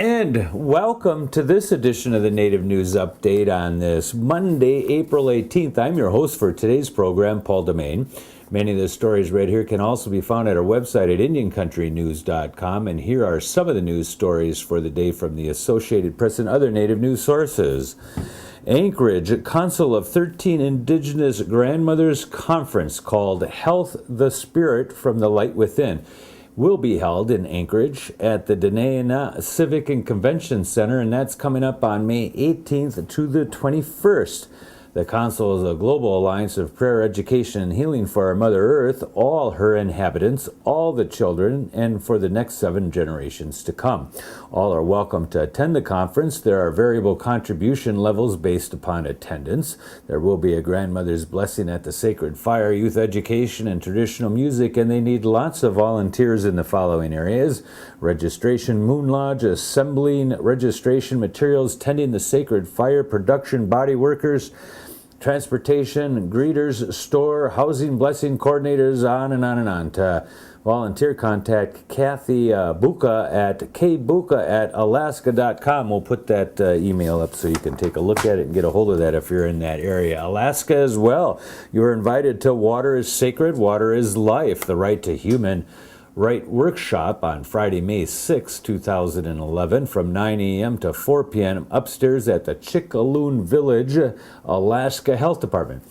And welcome to this edition of the Native News Update on this Monday, April 18th. I'm your host for today's program, Paul DeMain. Many of the stories read here can also be found at our website at IndianCountryNews.com. And here are some of the news stories for the day from the Associated Press and other Native news sources. Anchorage, Council of 13 Indigenous Grandmothers Conference called Health the Spirit from the Light Within will be held in Anchorage at the dena'ina Civic and Convention Center, and that's coming up on May 18th to the 21st. The Council is a global alliance of prayer, education, and healing for our Mother Earth, all her inhabitants, all the children, and for the next 7 generations to come. All are welcome to attend the conference. There are variable contribution levels based upon attendance. There will be a grandmother's blessing at the sacred fire, youth education, and traditional music, and they need lots of volunteers in the following areas: registration, moon lodge, assembling registration materials, tending the sacred fire, production, body workers, transportation, greeters, store, housing, blessing coordinators, on and on and on. To volunteer, contact Kathy Buka at kbuka@alaska.com. We'll put that email up so you can take a look at it and get a hold of that if you're in that area. Alaska as well. You're invited to Water is Sacred, Water is Life, the Right to Human Right workshop on Friday, May 6, 2011 from 9 a.m. to 4 p.m. upstairs at the Chickaloon Village, Alaska Health Department.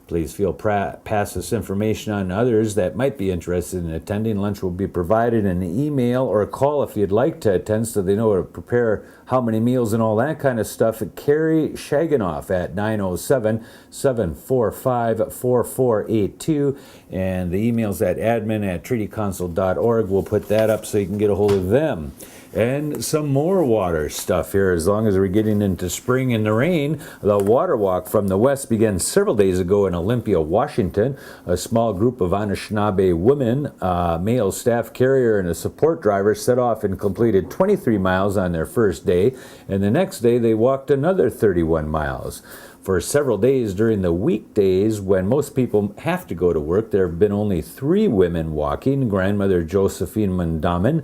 Please feel pass this information on to others that might be interested in attending. Lunch will be provided in an email or a call if you'd like to attend so they know how to prepare how many meals and all that kind of stuff. Carrie Shaganoff at 907-745-4482. And the email's at admin@treatycouncil.org. We'll put that up so you can get a hold of them. And some more water stuff here. As long as we're getting into spring and the rain, the Water Walk from the West began several days ago in Olympia, Washington. A small group of Anishinaabe women, male staff carrier and a support driver, set off and completed 23 miles on their first day, and the next day they walked another 31 miles. For several days during the weekdays when most people have to go to work, there have been only 3 women walking: grandmother Josephine Mundaman,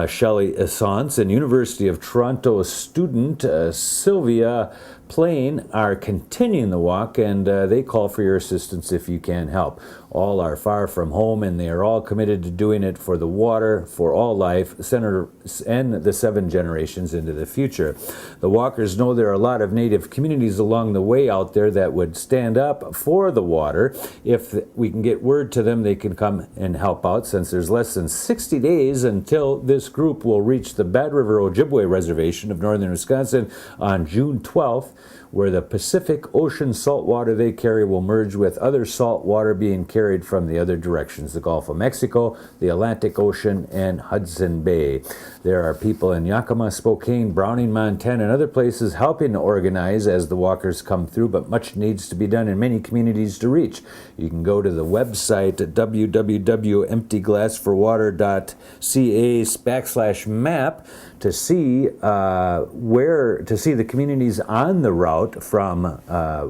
Shelley Essence, and University of Toronto student Sylvia Plain are continuing the walk, and they call for your assistance if you can help. All are far from home, and they are all committed to doing it for the water, for all life, center, and the 7 generations into the future. The walkers know there are a lot of Native communities along the way out there that would stand up for the water. If we can get word to them, they can come and help out, since there's less than 60 days until this group will reach the Bad River Ojibwe Reservation of northern Wisconsin on June 12th, where the Pacific Ocean salt water they carry will merge with other salt water being carried from the other directions: the Gulf of Mexico, the Atlantic Ocean, and Hudson Bay. There are people in Yakima, Spokane, Browning, Montana, and other places helping to organize as the walkers come through, but much needs to be done in many communities to reach. You can go to the website at www.emptyglassforwater.ca/map to see to see the communities on the route from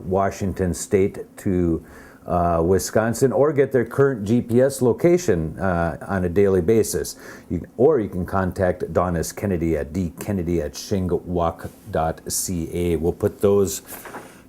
Washington State to Wisconsin, or get their current GPS location on a daily basis. Or you can contact Donis Kennedy at dkennedy@shingwalk.ca. We'll put those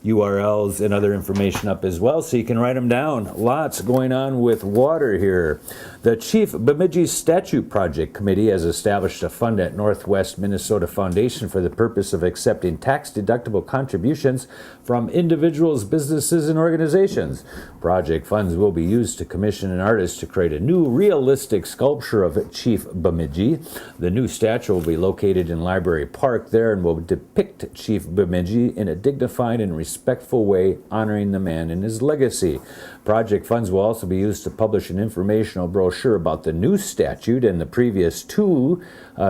URLs and other information up as well, so you can write them down. Lots going on with water here. The Chief Bemidji Statue Project Committee has established a fund at Northwest Minnesota Foundation for the purpose of accepting tax-deductible contributions from individuals, businesses, and organizations. Project funds will be used to commission an artist to create a new realistic sculpture of Chief Bemidji. The new statue will be located in Library Park there and will depict Chief Bemidji in a dignified and respectful way, honoring the man and his legacy. Project funds will also be used to publish an informational brochure about the new statute and the previous 2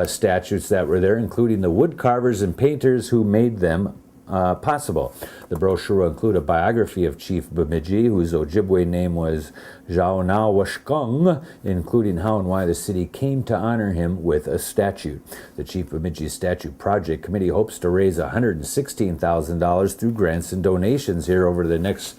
statutes that were there, including the wood carvers and painters who made them possible. The brochure will include a biography of Chief Bemidji, whose Ojibwe name was Jaunawashkung, including how and why the city came to honor him with a statue. The Chief Bemidji Statue Project Committee hopes to raise $116,000 through grants and donations here over the next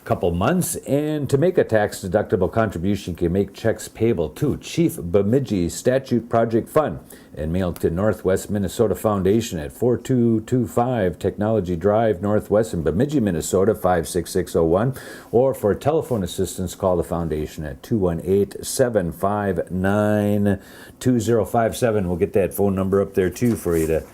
couple months. And to make a tax-deductible contribution, you can make checks payable to Chief Bemidji Statue Project Fund and mailed to Northwest Minnesota Foundation at 4225 Technology Drive, Northwest in Bemidji, Minnesota 56601. Or for telephone assistance, call the foundation at 218-759-2057. We'll get that phone number up there too for you to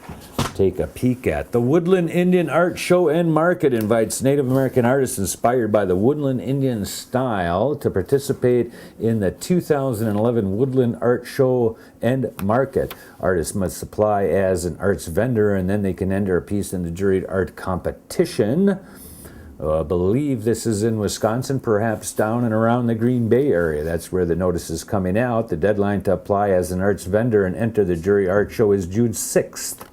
take a peek at. The Woodland Indian Art Show and Market invites Native American artists inspired by the Woodland Indian style to participate in the 2011 Woodland Art Show and Market. Artists must apply as an arts vendor, and then they can enter a piece in the juried art competition. I believe this is in Wisconsin, perhaps down and around the Green Bay area. That's where the notice is coming out. The deadline to apply as an arts vendor and enter the jury art show is June 6th.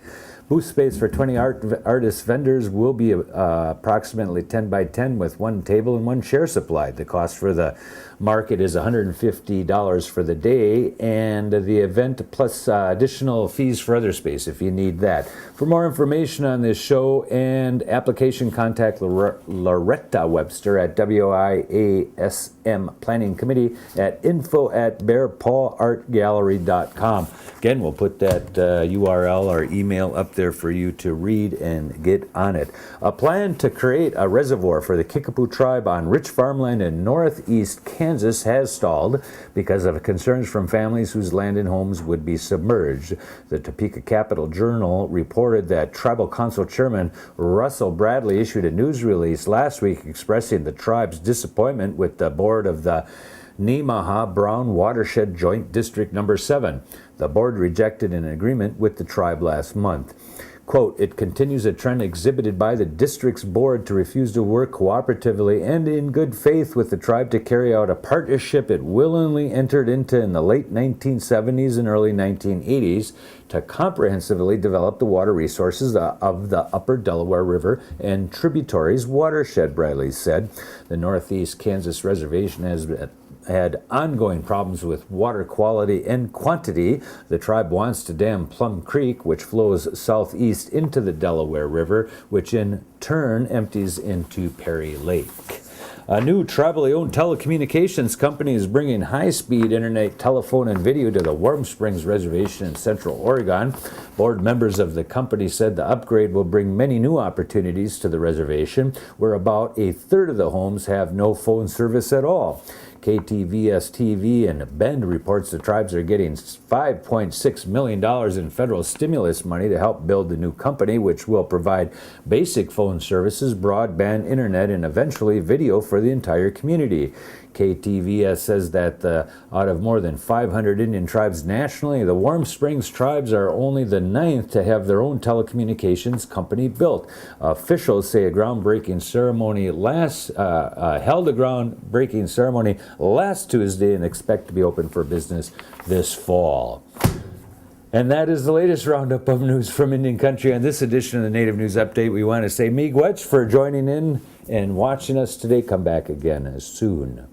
Booth space for 20 artist vendors will be approximately 10 by 10 with one table and one chair supplied. The cost for the market is $150 for the day, and the event plus additional fees for other space if you need that. For more information on this show and application, contact Loretta Webster at WIASM Planning Committee at info@bearpawartgallery.com. Again, we'll put that URL or email up there for you to read and get on it. A plan to create a reservoir for the Kickapoo tribe on rich farmland in northeast Kansas has stalled because of concerns from families whose land and homes would be submerged. The Topeka Capital Journal reported that Tribal Council Chairman Russell Bradley issued a news release last week expressing the tribe's disappointment with the board of the Nemaha Brown Watershed Joint District Number 7. The board rejected an agreement with the tribe last month. Quote, it continues a trend exhibited by the district's board to refuse to work cooperatively and in good faith with the tribe to carry out a partnership it willingly entered into in the late 1970s and early 1980s to comprehensively develop the water resources of the upper Delaware River and tributaries watershed, Bradley said. The Northeast Kansas Reservation has had ongoing problems with water quality and quantity. The tribe wants to dam Plum Creek, which flows southeast into the Delaware River, which in turn empties into Perry Lake. A new tribally owned telecommunications company is bringing high-speed internet, telephone, and video to the Warm Springs Reservation in Central Oregon. Board members of the company said the upgrade will bring many new opportunities to the reservation, where about a third of the homes have no phone service at all. KTVS-TV in Bend reports the tribes are getting $5.6 million in federal stimulus money to help build the new company, which will provide basic phone services, broadband internet, and eventually video for the entire community. KTVS says that out of more than 500 Indian tribes nationally, the Warm Springs tribes are only the 9th to have their own telecommunications company built. Officials say held a groundbreaking ceremony last Tuesday and expect to be open for business this fall. And that is the latest roundup of news from Indian Country. On this edition of the Native News Update, we want to say miigwech for joining in and watching us today. Come back again soon.